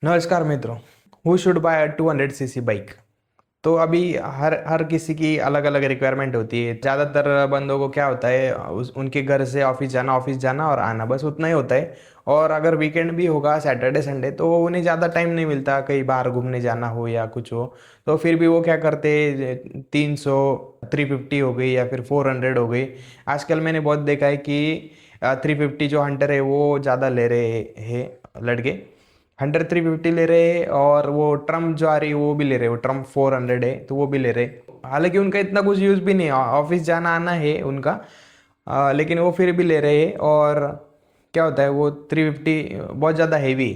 नमस्कार मित्रों। Who should buy 200 CC bike. तो अभी हर हर किसी की अलग अलग रिक्वायरमेंट होती है। ज़्यादातर बंदों को क्या होता है, उनके घर से ऑफिस जाना और आना, बस उतना ही होता है। और अगर वीकेंड भी होगा, सैटरडे संडे, तो उन्हें ज़्यादा टाइम नहीं मिलता कहीं बाहर घूमने जाना हो या कुछ हो। तो फिर भी वो क्या करते, 300, 350 हो गई या फिर 400 हो गई। आजकल मैंने बहुत देखा है कि 350 जो हंटर है वो ज़्यादा ले रहे हैं लड़के। 100 350 ले रहे हैं, और वो ट्रम्प जो आ रही है वो भी ले रहे हैं। वो ट्रम्प 400 है तो वो भी ले रहे हैं। हालांकि उनका इतना कुछ यूज़ भी नहीं है, ऑफिस जाना आना है उनका। लेकिन वो फिर भी ले रहे हैं। और क्या होता है, वो 350 बहुत ज़्यादा हैवी,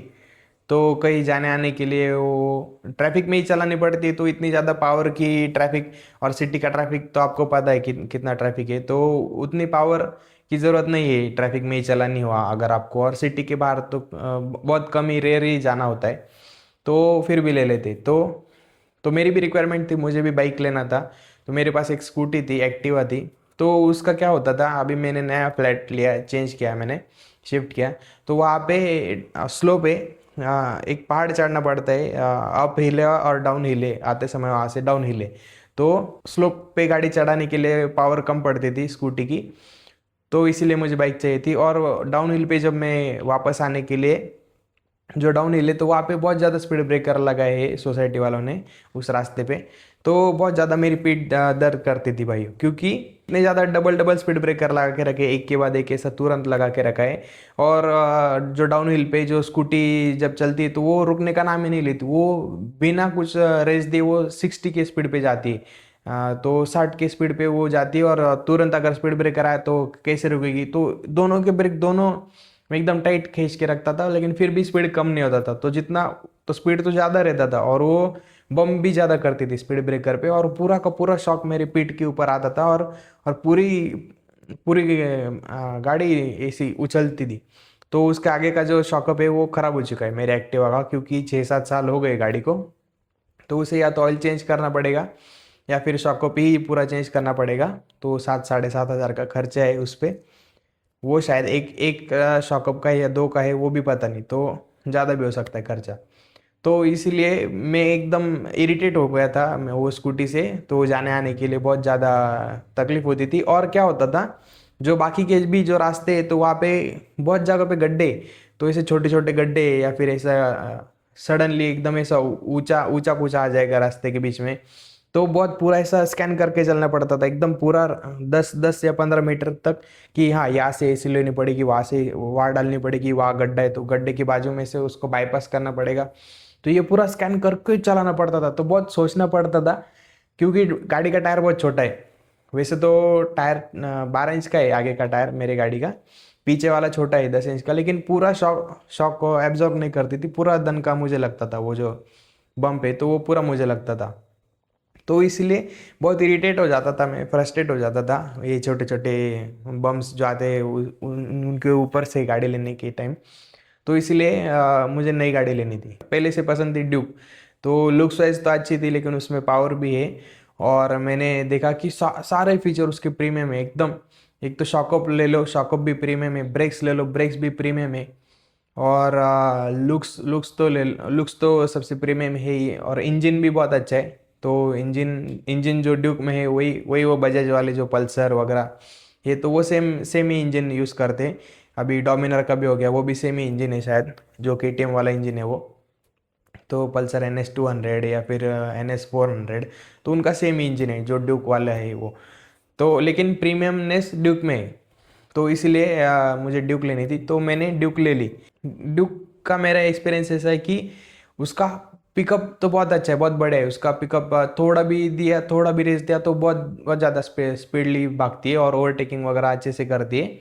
तो कहीं जाने आने के लिए वो ट्रैफिक में ही चलानी पड़ती है। तो इतनी ज़्यादा पावर की ट्रैफिक, और सिटी का ट्रैफिक तो आपको पता है कि कितना ट्रैफिक है। तो उतनी पावर की ज़रूरत नहीं है ट्रैफिक में ही चलानी हुआ अगर आपको। और सिटी के बाहर तो बहुत कम ही, रेयर ही जाना होता है। तो फिर भी ले लेते। तो मेरी भी रिक्वायरमेंट थी, मुझे भी बाइक लेना था। तो मेरे पास एक स्कूटी थी, एक्टिवा थी। तो उसका क्या होता था, अभी मैंने नया फ्लैट लिया, चेंज किया मैंने, शिफ्ट किया। तो वहाँ पे स्लो पे एक पहाड़ चढ़ना पड़ता है। अप हिल है और डाउन हिल है, आते समय वहाँ से डाउन हिल है। तो स्लोप पे गाड़ी चढ़ाने के लिए पावर कम पड़ती थी स्कूटी की। तो इसीलिए मुझे बाइक चाहिए थी। और डाउन हिल पे जब मैं वापस आने के लिए, जो डाउन हिल है, तो वहाँ पे बहुत ज़्यादा स्पीड ब्रेकर लगाए हैं सोसाइटी वालों ने उस रास्ते पे। तो बहुत ज़्यादा मेरी पीठ दर्द करती थी भाई, क्योंकि इतने ज़्यादा डबल डबल स्पीड ब्रेकर लगा के रखे, एक के बाद एक ऐसा तुरंत लगा के रखा है। और जो डाउन हिल पे जो स्कूटी जब चलती है तो वो रुकने का नाम ही नहीं लेती। वो बिना कुछ रेस दिए वो 60 के स्पीड पे जाती है। तो 60 के स्पीड पे वो जाती है, और तुरंत अगर स्पीड ब्रेकर आए तो कैसे रुकेगी। तो दोनों के ब्रेक दोनों मैं एकदम टाइट खींच के रखता था, लेकिन फिर भी स्पीड कम नहीं होता था। तो जितना, तो स्पीड तो ज़्यादा रहता था, और वो बम भी ज़्यादा करती थी स्पीड ब्रेकर पे। और पूरा का पूरा शॉक मेरी पीठ के ऊपर आता था। और पूरी पूरी गाड़ी ऐसी उछलती थी। तो उसके आगे का जो शॉकअप है वो ख़राब हो चुका है मेरे एक्टिवा का, क्योंकि 6 7 साल हो गए गाड़ी को। तो उसे या तो ऑयल चेंज करना पड़ेगा, या फिर शॉकअप ही पूरा चेंज करना पड़ेगा। तो 7 साढ़े 7 हज़ार का खर्चा है उस पर। वो शायद एक एक शॉकअप का है या दो का है, वो भी पता नहीं। तो ज़्यादा भी हो सकता है खर्चा। तो इसीलिए मैं एकदम इरिटेट हो गया था मैं वो स्कूटी से। तो जाने आने के लिए बहुत ज़्यादा तकलीफ होती थी। और क्या होता था, जो बाकी के भी जो रास्ते हैं, तो वहाँ पे बहुत जगह पे गड्ढे। तो ऐसे छोटे छोटे गड्ढे, या फिर ऐसा सडनली एकदम ऐसा ऊंचा ऊंचा कूचा आ जाएगा रास्ते के बीच में। तो बहुत पूरा ऐसा स्कैन करके चलना पड़ता था, एकदम पूरा 10 10 या 15 मीटर तक, कि हाँ यहाँ से ऐसी लेनी पड़ेगी, वहाँ से वहाँ डालनी पड़ेगी, वहाँ गड्ढा है तो गड्ढे की बाजू में से उसको बाईपास करना पड़ेगा। तो ये पूरा स्कैन करके चलाना पड़ता था। तो बहुत सोचना पड़ता था, क्योंकि गाड़ी का टायर बहुत छोटा है। वैसे तो टायर 12 इंच का है आगे का टायर मेरे गाड़ी का, पीछे वाला छोटा है 10 इंच का। लेकिन पूरा शॉक शॉक को एब्जॉर्ब नहीं करती थी, पूरा दन का मुझे लगता था वो जो बम्प है, तो वो पूरा मुझे लगता था। तो इसलिए बहुत इरिटेट हो जाता था मैं, फ्रस्ट्रेट हो जाता था ये छोटे छोटे बम्स जो आते हैं उनके ऊपर से गाड़ी लेने के टाइम। तो इसलिए मुझे नई गाड़ी लेनी थी। पहले से पसंद थी ड्यूक। तो लुक्स वाइज तो अच्छी थी, लेकिन उसमें पावर भी है। और मैंने देखा कि सारे फीचर उसके प्रीमियम है एकदम। एक तो शॉकअप ले लो, शॉकअप भी प्रीमियम है। ब्रेक्स ले लो, ब्रेक्स भी प्रीमियम है। और लुक्स तो सबसे प्रीमियम है ही। और इंजन भी बहुत अच्छा है। तो इंजन इंजन जो ड्यूक में है वही वही वो बजाज वाले जो पल्सर वगैरह, ये तो वो सेम सेम ही इंजन यूज़ करते हैं। अभी डोमिनर का भी हो गया, वो भी सेम ही इंजन है शायद, जो KTM वाला इंजन है वो। तो पल्सर NS 200 या फिर NS 400, तो उनका सेम इंजन है जो ड्यूक वाला है वो। तो लेकिन प्रीमियमनेस ड्यूक में है। तो इसीलिए मुझे ड्यूक लेनी थी, तो मैंने ड्यूक ले ली। ड्यूक का मेरा एक्सपीरियंस ऐसा है कि उसका पिकअप तो बहुत अच्छा है, बहुत बड़ा है उसका पिकअप। थोड़ा भी दिया, थोड़ा भी रेस दिया तो बहुत बहुत ज़्यादा स्पीडली भागती है, और ओवरटेकिंग वगैरह अच्छे से करती है।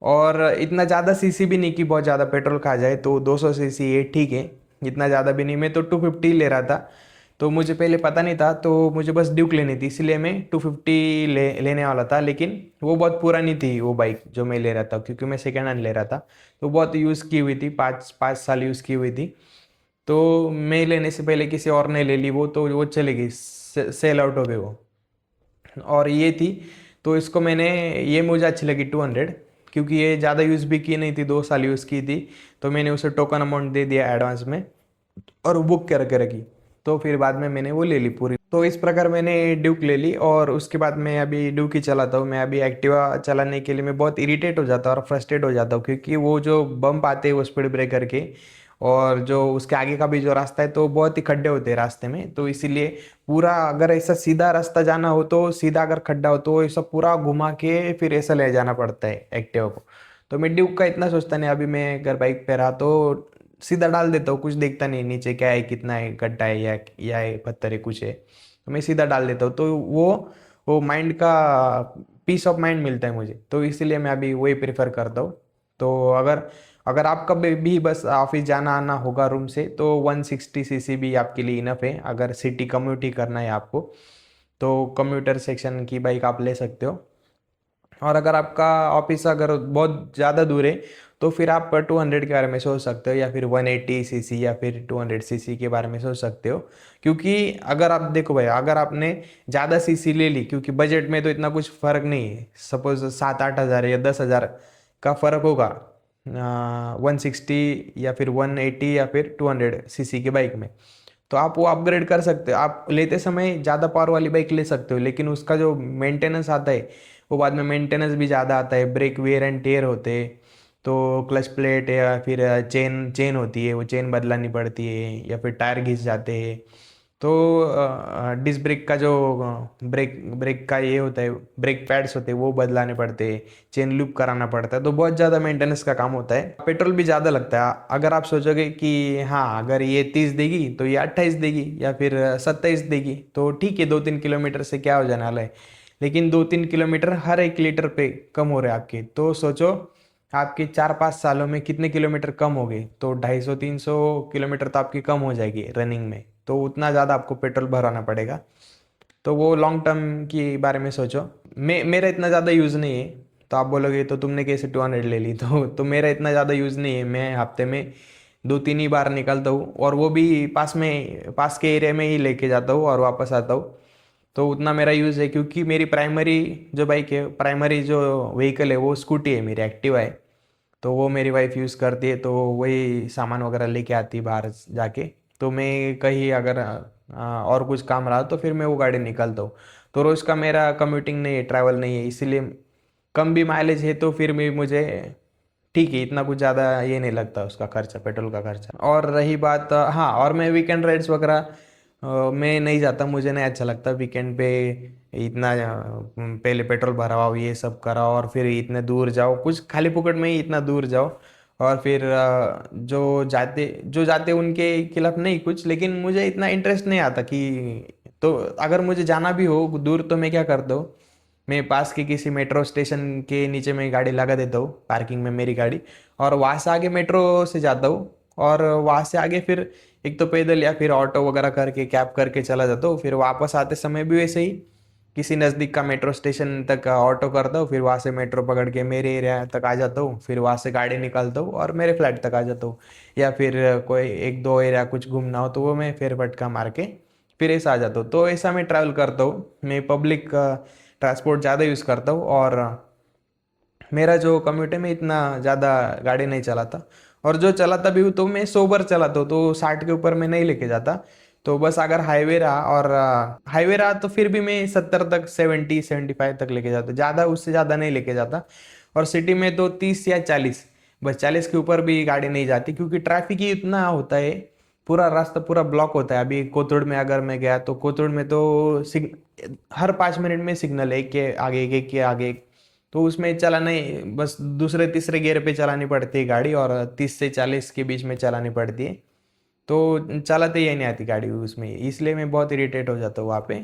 और इतना ज़्यादा सीसी भी नहीं कि बहुत ज़्यादा पेट्रोल खा जाए। तो 200 सीसी है, ठीक है। इतना ज़्यादा भी नहीं। मैं तो 250 ले रहा था। तो मुझे पहले पता नहीं था, तो मुझे बस ड्यूक लेनी थी, इसलिए मैं 250 लेने वाला था। लेकिन वो बहुत पुरानी थी वो बाइक जो मैं ले रहा था, क्योंकि मैं सेकेंड हैंड ले रहा था। तो बहुत यूज़ की हुई थी, 5 5 साल यूज़ की हुई थी। तो मैं लेने से पहले किसी और ने ले ली वो, तो वो चली गई, सेल आउट हो गई वो। और ये थी, तो इसको मैंने, ये मुझे अच्छी लगी 200, क्योंकि ये ज़्यादा यूज़ भी की नहीं थी, 2 साल यूज़ की थी। तो मैंने उसे टोकन अमाउंट दे दिया एडवांस में। और बुक करके रखी। तो फिर बाद में मैंने वो ले ली पूरी। तो इस प्रकार मैंने ड्यूक ले ली और उसके बाद मैं अभी ड्यूक ही चलाता हूँ। मैं अभी एक्टिवा चलाने के लिए मैं बहुत इरिटेट हो जाता हूँ और फ्रस्ट्रेट हो जाता हूँ, क्योंकि वो जो बम्प आते हैं वो स्पीड ब्रेकर के, और जो उसके आगे का भी जो रास्ता है तो बहुत ही खड्डे होते हैं रास्ते में। तो इसीलिए पूरा अगर ऐसा सीधा रास्ता जाना हो तो सीधा, अगर खड्डा हो तो ऐसा पूरा घुमा के फिर ऐसा ले जाना पड़ता है एक्टिवा को। तो मैं ड्यूक का इतना सोचता नहीं। अभी मैं अगर बाइक पे रहा तो सीधा डाल देता हूँ, कुछ देखता नहीं नीचे क्या है, कितना है, गड्ढा है या है पत्थर है, कुछ है, तो मैं सीधा डाल देता हूँ। तो वो माइंड का पीस ऑफ माइंड मिलता है मुझे, तो इसीलिए मैं अभी वही प्रेफर करता हूँ। तो अगर अगर आपका भी बस ऑफिस जाना आना होगा रूम से, तो 160 सीसी भी आपके लिए इनफ है। अगर सिटी कम्यूट ही करना है आपको तो कम्यूटर सेक्शन की बाइक आप ले सकते हो। और अगर आपका ऑफिस अगर बहुत ज़्यादा दूर है तो फिर आप 200 के बारे में सोच सकते हो, या फिर 180 सीसी या फिर 200 सीसी के बारे में सोच सकते हो। क्योंकि अगर आप देखो भाई, अगर आपने ज़्यादा सीसी ले ली, क्योंकि बजट में तो इतना कुछ फ़र्क नहीं है, सपोज 7-8 हज़ार या 10 हज़ार का फ़र्क होगा 160 या फिर 180 या फिर 200 सीसी के बाइक में, तो आप वो अपग्रेड कर सकते हो। आप लेते समय ज़्यादा पावर वाली बाइक ले सकते हो, लेकिन उसका जो मेंटेनेंस आता है वो बाद में मेंटेनेंस भी ज़्यादा आता है। ब्रेक वेयर एंड टेयर होते हैं, तो क्लच प्लेट या फिर चेन चेन होती है, वो चेन बदलानी पड़ती है, या फिर टायर घिस जाते हैं। तो डिस्क ब्रेक का जो ब्रेक ब्रेक का ये होता है, ब्रेक पैड्स होते हैं वो बदलाने पड़ते हैं, चेन लूप कराना पड़ता है। तो बहुत ज़्यादा मेंटेनेंस का काम होता है, पेट्रोल भी ज़्यादा लगता है। अगर आप सोचोगे कि हाँ अगर ये 30 देगी तो ये 28 देगी या फिर 27 देगी, तो ठीक है 2-3 किलोमीटर से क्या हो जाने वाला है। लेकिन 2-3 किलोमीटर हर 1 लीटर पे कम हो रहे हैं आपके, तो सोचो आपके 4-5 सालों में कितने किलोमीटर कम हो गए। तो 250-300 किलोमीटर तो आपकी कम हो जाएगी रनिंग में, तो उतना ज़्यादा आपको पेट्रोल भराना पड़ेगा। तो वो लॉन्ग टर्म की बारे में सोचो। मेरा इतना ज़्यादा यूज़ नहीं है। तो आप बोलोगे तो तुमने कैसे 200 ले ली, तो मेरा इतना ज़्यादा यूज़ नहीं है। मैं हफ्ते में 2-3 ही बार निकलता हूँ, और वो भी पास के एरिया में ही लेके जाता हूँ और वापस आता हूँ। तो उतना मेरा यूज़ है, क्योंकि मेरी प्राइमरी जो बाइक है, प्राइमरी जो व्हीकल है वो स्कूटी है, मेरी एक्टिवा है। तो वो मेरी वाइफ यूज़ करती है, तो वही सामान वगैरह लेके आती है बाहर जाके। तो मैं कहीं अगर और कुछ काम रहा तो फिर मैं वो गाड़ी निकालता हूँ। तो रोज़ का मेरा कम्यूटिंग नहीं है, ट्रैवल नहीं है, इसीलिए कम भी माइलेज है तो फिर भी मुझे ठीक है, इतना कुछ ज़्यादा ये नहीं लगता उसका खर्चा, पेट्रोल का खर्चा। और रही बात हाँ, और मैं वीकेंड राइड्स वगैरह मैं नहीं जाता, मुझे नहीं अच्छा लगता वीकेंड पे इतना पहले पेट्रोल भराओ, ये सब कराओ, और फिर इतने दूर जाओ, कुछ खाली फुकट में ही इतना दूर जाओ। और फिर जो जाते उनके खिलाफ नहीं कुछ, लेकिन मुझे इतना इंटरेस्ट नहीं आता कि, तो अगर मुझे जाना भी हो दूर तो मैं क्या करता हूँ, मैं पास के किसी मेट्रो स्टेशन के नीचे में गाड़ी लगा देता हूँ पार्किंग में मेरी गाड़ी, और वहाँ से आगे मेट्रो से जाता हूँ। और वहाँ से आगे फिर एक तो पैदल या फिर ऑटो वगैरह करके कैब करके चला जाता हूँ। फिर वापस आते समय भी वैसे ही किसी नज़दीक का मेट्रो स्टेशन तक ऑटो करता हूँ, फिर वहाँ से मेट्रो पकड़ के मेरे एरिया तक आ जाता हूँ, फिर वहाँ से गाड़ी निकालता हूँ और मेरे फ्लैट तक आ जाता हूँ। या फिर कोई 1-2 एरिया कुछ घूमना हो तो वो मैं फिर भटका मार के फिर ऐसा आ जाता हूँ। तो ऐसा मैं ट्रैवल करता हूँ। मैं पब्लिक ट्रांसपोर्ट ज़्यादा यूज़ करता हूँ, और मेरा जो कम्यूट है मैं इतना ज़्यादा गाड़ी नहीं चलाता। और जो चलाता भी हूँ तो मैं सोबर चलाता हूँ, तो 60 के ऊपर मैं नहीं लेके जाता। तो बस अगर हाईवे रहा, और हाईवे रहा तो फिर भी मैं 70 तक, 70-75 तक लेके जाता, ज़्यादा उससे ज़्यादा नहीं लेके जाता। और सिटी में तो 30 या 40, बस 40 के ऊपर भी गाड़ी नहीं जाती, क्योंकि ट्रैफिक ही इतना होता है, पूरा रास्ता पूरा ब्लॉक होता है। अभी कोथरूड में अगर मैं गया तो कोथरूड में तो हर 5 मिनट में सिग्नल है, एक के आगे एक के आगे एक। तो उसमें चलाना ही बस दूसरे तीसरे गियर पे चलानी पड़ती है गाड़ी, और 30 से 40 के बीच में चलानी पड़ती है। तो चलाते ही नहीं आती गाड़ी उसमें, इसलिए मैं बहुत इरिटेट हो जाता हूँ वहाँ पे।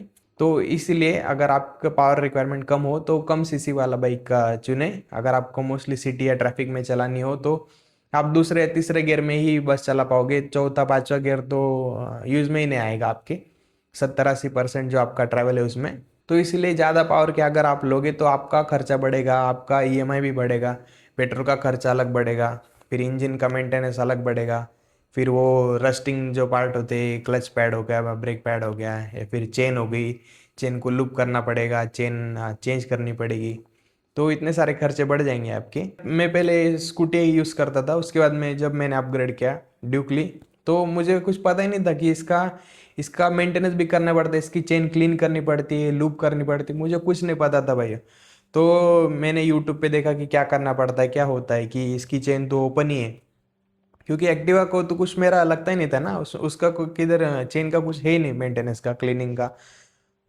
तो इसलिए अगर आपका पावर रिक्वायरमेंट कम हो तो कम सीसी वाला बाइक का चुने। अगर आपको मोस्टली सिटी या ट्रैफिक में चलानी हो तो आप दूसरे या तीसरे गियर में ही बस चला पाओगे, चौथा पांचवा गियर तो यूज में ही नहीं आएगा आपके 70-80% जो आपका ट्रैवल है उसमें। तो इसलिए ज़्यादा पावर के अगर आप लोगे तो आपका खर्चा बढ़ेगा, आपका ईएमआई भी बढ़ेगा, पेट्रोल का खर्चा अलग बढ़ेगा, फिर इंजन का मेंटेनेंस अलग बढ़ेगा, फिर वो रस्टिंग जो पार्ट होते हैं, क्लच पैड हो गया, ब्रेक पैड हो गया, या फिर चेन हो गई, चेन को लूप करना पड़ेगा, चेन चेंज करनी पड़ेगी। तो इतने सारे खर्चे बढ़ जाएंगे आपके। मैं पहले स्कूटी यूज़ करता था, उसके बाद में जब मैंने अपग्रेड किया ड्यूक ली, तो मुझे कुछ पता ही नहीं था कि इसका इसका मेंटेनेंस भी करना पड़ता है, इसकी चेन क्लीन करनी पड़ती है, लूप करनी पड़ती है, मुझे कुछ नहीं पता था भैया। तो मैंने यूट्यूब पे देखा कि क्या करना पड़ता है, क्या होता है कि इसकी चेन तो ओपन ही है, क्योंकि एक्टिवा को तो कुछ मेरा लगता ही नहीं था ना, उसका किधर चेन का कुछ है ही नहीं, मेंटेनेंस का, क्लीनिंग का।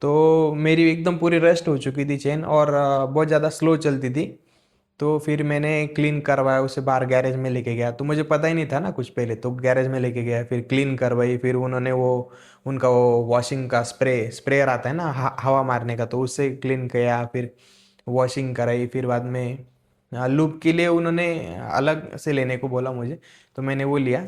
तो मेरी एकदम पूरी रेस्ट हो चुकी थी चेन, और बहुत ज़्यादा स्लो चलती थी। तो फिर मैंने क्लीन करवाया, उसे बाहर गैरेज में लेके गया, तो मुझे पता ही नहीं था ना कुछ पहले, तो गैरेज में लेके गया, फिर क्लीन करवाई, फिर उन्होंने वो उनका वो वॉशिंग का स्प्रेयर आता है ना, हवा मारने का, तो उससे क्लीन किया, फिर वॉशिंग कराई, फिर बाद में लूप के लिए उन्होंने अलग से लेने को बोला मुझे, तो मैंने वो लिया।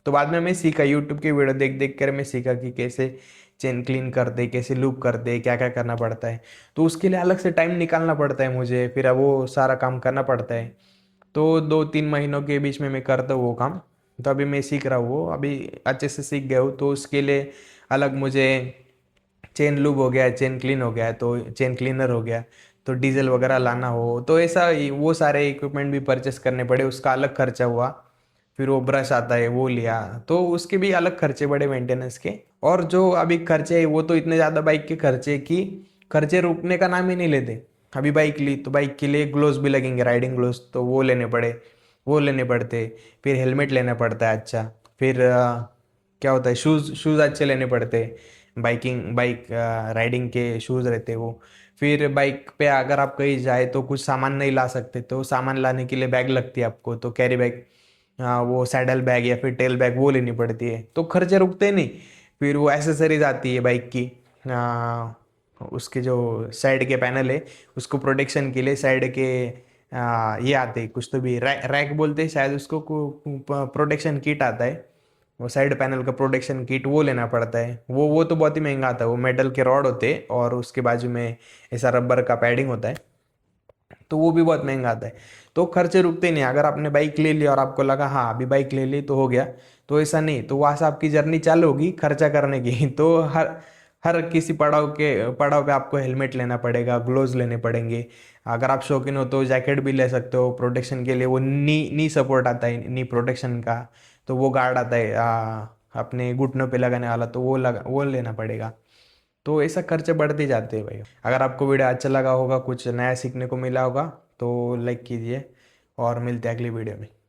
तो बाद में मैं सीखा, यूट्यूब की वीडियो देख देख कर मैं सीखा कि कैसे चेन क्लीन करते, कैसे लूप करते, क्या क्या करना पड़ता है। तो उसके लिए अलग से टाइम निकालना पड़ता है मुझे, फिर अब वो सारा काम करना पड़ता है। तो 2-3 महीनों के बीच में मैं करता हूँ वो काम। तो अभी मैं सीख रहा हूँ वो, अभी अच्छे से सीख गया हूँ, तो उसके लिए अलग मुझे चेन लूब हो गया, चेन क्लीन हो गया, तो चेन क्लीनर हो गया, तो डीजल वगैरह लाना हो तो ऐसा वो सारे इक्विपमेंट भी परचेस करने पड़े, उसका अलग खर्चा हुआ। फिर वो ब्रश आता है वो लिया, तो उसके भी अलग खर्चे पड़े मेंटेनेंस के। और जो अभी खर्चे है वो तो इतने ज़्यादा बाइक के खर्चे कि खर्चे रुकने का नाम ही नहीं लेते। अभी बाइक ली तो बाइक के लिए ग्लोव्स भी लगेंगे, राइडिंग ग्लोव्स, तो वो लेने पड़े, वो लेने पड़ते। फिर हेलमेट लेना पड़ता है अच्छा। फिर क्या होता है, शूज़ शूज़ अच्छे लेने पड़ते, बाइक राइडिंग के शूज़ रहते वो। फिर बाइक पे अगर आप कहीं जाए तो कुछ सामान नहीं ला सकते, तो सामान लाने के लिए बैग लगती है आपको, तो कैरी बैग, वो सैडल बैग या फिर टेल बैग वो लेनी पड़ती है, तो खर्चे रुकते नहीं। फिर वो एसेसरीज आती है बाइक की, उसके जो साइड के पैनल है, उसको प्रोटेक्शन के लिए साइड के ये आते हैं कुछ तो भी, रैक बोलते हैं शायद उसको, प्रोटेक्शन किट आता है, वो साइड पैनल का प्रोटेक्शन किट वो लेना पड़ता है। वो तो बहुत ही महंगा आता है, वो मेटल के रॉड होते हैं और उसके बाजू में ऐसा रबर का पैडिंग होता है, तो वो भी बहुत महंगा आता है। तो खर्चे रुकते नहीं, अगर आपने बाइक ले लिया और आपको लगा हाँ अभी बाइक ले ली तो हो गया, तो ऐसा नहीं, तो वहाँ से आपकी जर्नी चालू होगी खर्चा करने की। तो हर हर किसी पड़ाव पे आपको हेलमेट लेना पड़ेगा, ग्लोव्स लेने पड़ेंगे। अगर आप शौकीन हो तो जैकेट भी ले सकते हो प्रोटेक्शन के लिए, वो नी नी सपोर्ट आता है, नी प्रोटेक्शन का, तो वो गार्ड आता है अपने घुटनों पे लगाने वाला, तो वो लेना पड़ेगा। तो ऐसा खर्चे बढ़ते जाते हैं भाई। अगर आपको वीडियो अच्छा लगा होगा, कुछ नया सीखने को मिला होगा, तो लाइक कीजिए, और मिलते हैं अगली वीडियो में।